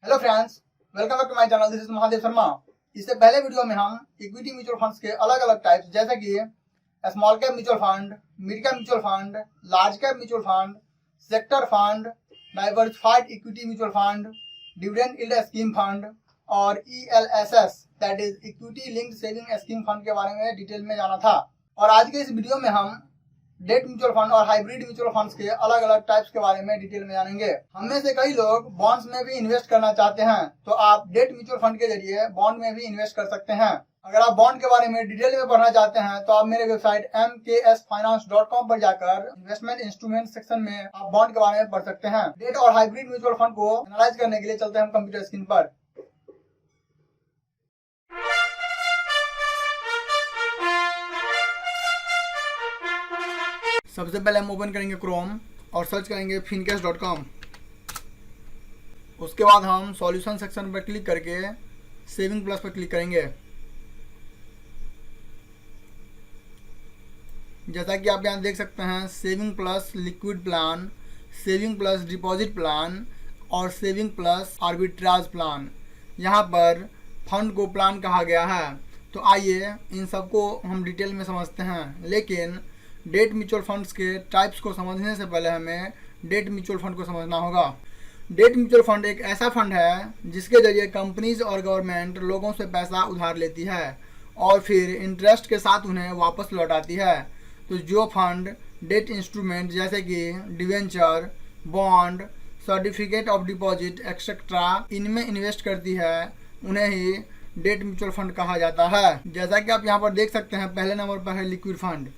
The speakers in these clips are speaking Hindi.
Hello friends, welcome back to my channel. This is Mahadev Sharma. इससे पहले वीडियो में हम इक्विटी म्यूचुअल फंड्स के अलग अलग टाइप्स जैसे कि small cap mutual fund, mid cap mutual fund, large cap mutual fund, sector fund, diversified equity mutual fund, dividend yield scheme fund और ELSS that is equity linked saving scheme fund के बारे में डिटेल में जाना था। और आज के इस वीडियो में हम डेट म्यूचुअल फंड और हाइब्रिड म्यूचुअल फंड्स के अलग अलग टाइप्स के बारे में डिटेल में जानेंगे। हम में से कई लोग बॉन्ड्स में भी इन्वेस्ट करना चाहते हैं, तो आप डेट म्यूचुअल फंड के जरिए बॉन्ड में भी इन्वेस्ट कर सकते हैं। अगर आप बॉन्ड के बारे में डिटेल में पढ़ना चाहते हैं तो आप मेरे वेबसाइट mksfinance.com पर जाकर इन्वेस्टमेंट इंस्ट्रूमेंट सेक्शन में आप बॉन्ड के बारे में पढ़ सकते हैं। डेट और हाइब्रिड म्यूचुअल फंड को एनालाइज करने के लिए चलते हैं हम कंप्यूटर स्क्रीन पर। सबसे पहले हम ओपन करेंगे क्रोम और सर्च करेंगे fincast.com। उसके बाद हम सॉल्यूशन सेक्शन पर क्लिक करके सेविंग प्लस पर क्लिक करेंगे। जैसा कि आप यहाँ देख सकते हैं, saving plus liquid plan, saving plus deposit plan और सेविंग प्लस आर्बिट्राज प्लान। यहाँ पर फंड को प्लान कहा गया है। तो आइए इन सबको हम डिटेल में समझते हैं। लेकिन डेट म्यूचुअल फंड्स के टाइप्स को समझने से पहले हमें डेट म्यूचुअल फंड को समझना होगा। डेट म्यूचुअल फंड एक ऐसा फंड है जिसके जरिए कंपनीज और गवर्नमेंट लोगों से पैसा उधार लेती है और फिर इंटरेस्ट के साथ उन्हें वापस लौटाती है। तो जो फंड डेट इंस्ट्रूमेंट जैसे कि debenture, bond, certificate of deposit etcetera इनमें इन्वेस्ट करती है उन्हें ही डेट म्यूचुअल फंड कहा जाता है। जैसा कि आप यहाँ पर देख सकते हैं, पहले नंबर पर है लिक्विड फंड।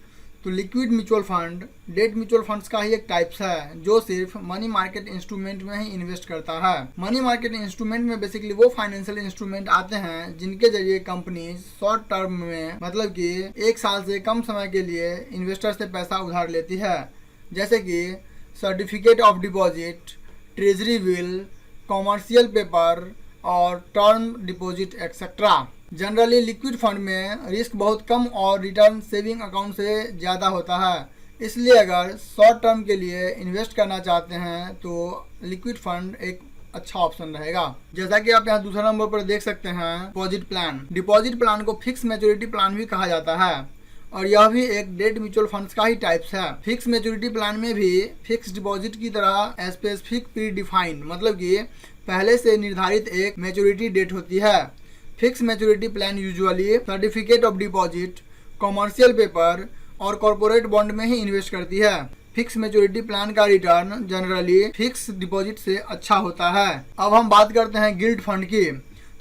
तो liquid mutual fund debt mutual funds का ही एक टाइप्स है जो सिर्फ मनी मार्केट इंस्ट्रूमेंट में ही इन्वेस्ट करता है। मनी मार्केट इंस्ट्रूमेंट में बेसिकली वो फाइनेंशियल इंस्ट्रूमेंट आते हैं जिनके जरिए कंपनी शॉर्ट टर्म में, मतलब कि 1 साल से कम समय के लिए इन्वेस्टर से पैसा उधार लेती है, जैसे कि certificate of deposit, treasury bill, commercial paper और term deposit etcetera. Generally liquid fund में रिस्क बहुत कम और रिटर्न सेविंग अकाउंट से ज़्यादा होता है, इसलिए अगर शॉर्ट टर्म के लिए इन्वेस्ट करना चाहते हैं तो लिक्विड फंड एक अच्छा ऑप्शन रहेगा। जैसा कि आप यहाँ दूसरा नंबर पर देख सकते हैं, डिपॉजिट प्लान। डिपॉजिट प्लान को फिक्स मैच्योरिटी प्लान भी कहा जाता है और यह भी एक डेट म्यूचुअल फंड्स का ही टाइप्स है। फिक्स मैच्योरिटी प्लान में भी फिक्स डिपॉजिट की तरह स्पेसिफिक प्री डिफाइंड, मतलब कि पहले से निर्धारित एक मैच्योरिटी डेट होती है। Fix maturity plan usually certificate of deposit, commercial paper और कॉर्पोरेट बॉन्ड में ही इन्वेस्ट करती है। फिक्स मैच्योरिटी प्लान का रिटर्न जनरली फिक्स डिपॉजिट से अच्छा होता है। अब हम बात करते हैं गिल्ड फंड की।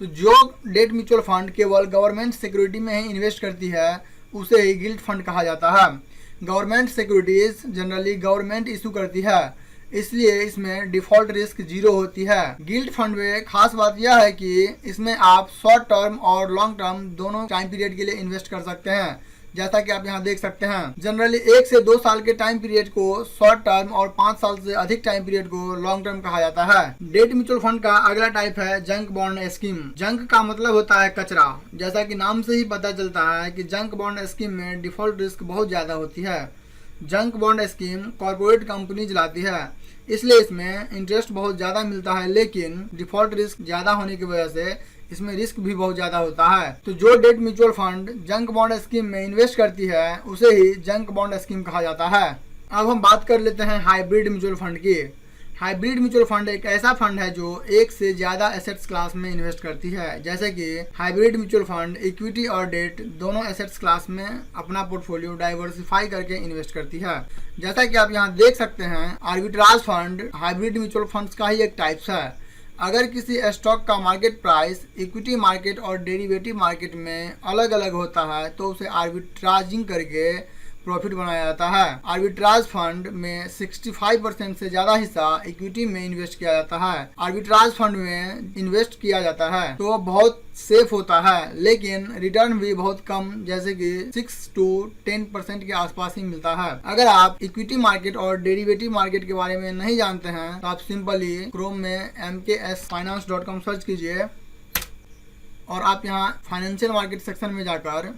तो जो डेट म्यूचुअल फंड केवल गवर्नमेंट सिक्योरिटी में ही इन्वेस्ट करती है उसे ही गिल्ड फंड कहा जाता है। Government securities generally government issue करती है, इसलिए इसमें डिफॉल्ट रिस्क 0 होती है। गिल्ड फंड में खास बात यह है कि इसमें आप शॉर्ट टर्म और लॉन्ग टर्म दोनों टाइम पीरियड के लिए इन्वेस्ट कर सकते हैं, जैसा कि आप यहाँ देख सकते हैं। जनरली 1 से 2 साल के टाइम पीरियड को शॉर्ट टर्म और 5 साल से अधिक टाइम पीरियड को लॉन्ग टर्म कहा जाता है। डेट म्यूचुअल फंड का अगला टाइप है जंक बॉन्ड स्कीम। जंक का मतलब होता है कचरा। जैसा कि नाम से ही पता चलता है कि जंक बॉन्ड स्कीम में डिफॉल्ट रिस्क बहुत ज्यादा होती है। Junk bond scheme corporate company चलाती है, इसलिए इसमें इंटरेस्ट बहुत ज़्यादा मिलता है, लेकिन डिफॉल्ट रिस्क ज़्यादा होने की वजह से इसमें रिस्क भी बहुत ज़्यादा होता है। तो जो debt mutual fund junk bond scheme में इन्वेस्ट करती है उसे ही जंक बॉन्ड स्कीम कहा जाता है। अब हम बात कर लेते हैं हाइब्रिड म्यूचुअल फंड की। हाइब्रिड म्यूचुअल फंड एक ऐसा फंड है जो एक से ज्यादा एसेट्स क्लास में इन्वेस्ट करती है, जैसे कि हाइब्रिड म्यूचुअल फंड इक्विटी और डेट दोनों एसेट्स क्लास में अपना पोर्टफोलियो डाइवर्सिफाई करके इन्वेस्ट करती है। जैसा कि आप यहाँ देख सकते हैं, arbitrage fund hybrid mutual funds का ही एक टाइप्स है। अगर किसी स्टॉक का मार्केट प्राइस इक्विटी मार्केट और डेरिवेटिव मार्केट में अलग अलग होता है तो उसे आर्बिट्राजिंग करके प्रॉफिट बनाया जाता है। आर्बिट्राज फंड में 65% से ज्यादा हिस्सा इक्विटी में इन्वेस्ट किया जाता है। आर्बिट्राज फंड में इन्वेस्ट किया जाता है तो बहुत सेफ होता है, लेकिन रिटर्न भी बहुत कम, जैसे कि 6 to 10% के आसपास ही मिलता है। अगर आप इक्विटी मार्केट और डेरिवेटिव मार्केट के बारे में नहीं जानते हैं तो आप सिंपली क्रोम में mksfinance.com सर्च कीजिए और आप यहाँ फाइनेंशियल मार्केट सेक्शन में जाकर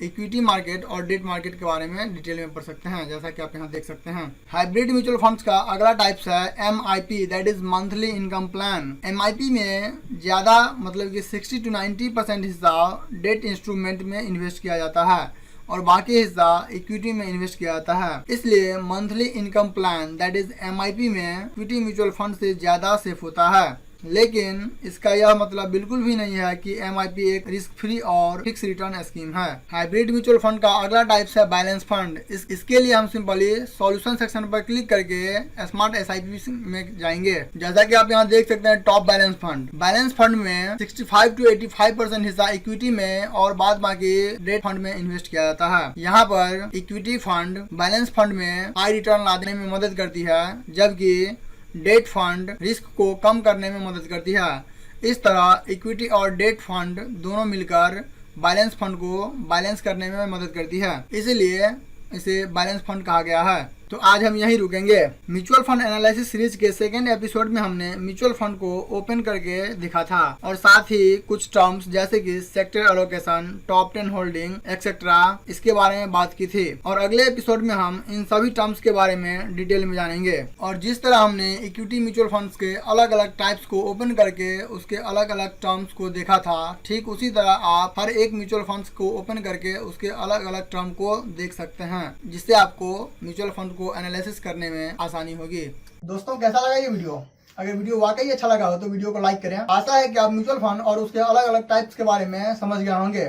इक्विटी मार्केट और डेट मार्केट के बारे में डिटेल में पढ़ सकते हैं, जैसा कि आप यहाँ देख सकते हैं। हाइब्रिड म्यूचुअल फंड्स का अगला टाइप्स है MIP, that is monthly income plan. MIP में ज्यादा मतलब कि 60 to 90% हिस्सा डेट इंस्ट्रूमेंट में इन्वेस्ट किया जाता है और बाकी हिस्सा इक्विटी में इन्वेस्ट किया जाता है। इसलिए monthly income plan that is MIP में इक्विटी म्यूचुअल फंड से ज्यादा सेफ होता है। लेकिन इसका यह मतलब बिल्कुल भी नहीं है कि MIP एक रिस्क फ्री और फिक्स रिटर्न स्कीम है। हाइब्रिड म्यूचुअल फंड का अगला टाइप्स है बैलेंस फंड। इसके लिए हम सिंपली सॉल्यूशन सेक्शन पर क्लिक करके स्मार्ट SIP में जाएंगे। जैसा कि आप यहाँ देख सकते हैं top balance fund. Balance fund में 65 to 85% हिस्सा इक्विटी में और बाद बाकी डेट फंड में इन्वेस्ट किया जाता है। यहाँ पर इक्विटी फंड बैलेंस फंड में हाई रिटर्न लाने में मदद करती है, जबकि डेट फंड रिस्क को कम करने में मदद करती है। इस तरह इक्विटी और डेट फंड दोनों मिलकर बैलेंस फंड को बैलेंस करने में मदद करती है, इसलिए इसे बैलेंस फंड कहा गया है। तो आज हम यहीं रुकेंगे। म्यूचुअल फंड एनालिसिस सीरीज के सेकेंड एपिसोड में हमने म्यूचुअल फंड को ओपन करके दिखा था और साथ ही कुछ टर्म्स जैसे कि sector allocation, top 10 holding etcetera इसके बारे में बात की थी। और अगले एपिसोड में हम इन सभी टर्म्स के बारे में डिटेल में जानेंगे। और जिस तरह हमने इक्विटी म्यूचुअल फंड्स के अलग अलग टाइप्स को ओपन करके उसके अलग अलग टर्म्स को देखा था, ठीक उसी तरह आप हर एक म्यूचुअल फंड्स को ओपन करके उसके अलग अलग टर्म को देख सकते हैं, जिससे आपको म्यूचुअल फंड को एनालिसिस करने में आसानी होगी। दोस्तों, कैसा लगा ये वीडियो? अगर वीडियो वाकई अच्छा लगा हो तो वीडियो को लाइक करें। आशा है कि आप म्यूचुअल फंड और उसके अलग अलग टाइप्स के बारे में समझ गए होंगे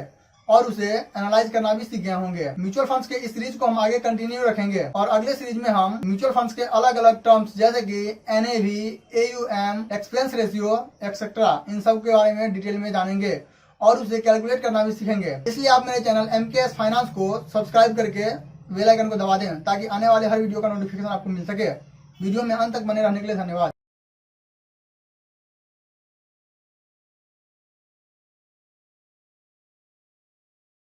और उसे एनालाइज करना भी सीख गए होंगे। म्यूचुअल फंड्स के इस सीरीज को हम आगे कंटिन्यू रखेंगे और अगले सीरीज में हम म्यूचुअल फंड्स के अलग अलग टर्म्स जैसे कि NAV, AUM, expense ratio etcetera इन सब के बारे में डिटेल में जानेंगे और उसे कैलकुलेट करना भी सीखेंगे। इसलिए आप मेरे चैनल MKS फाइनेंस को सब्सक्राइब करके बेल आइकन को दबा दें ताकि आने वाले हर वीडियो का नोटिफिकेशन आपको मिल सके। वीडियो में अंत तक बने रहने के लिए धन्यवाद।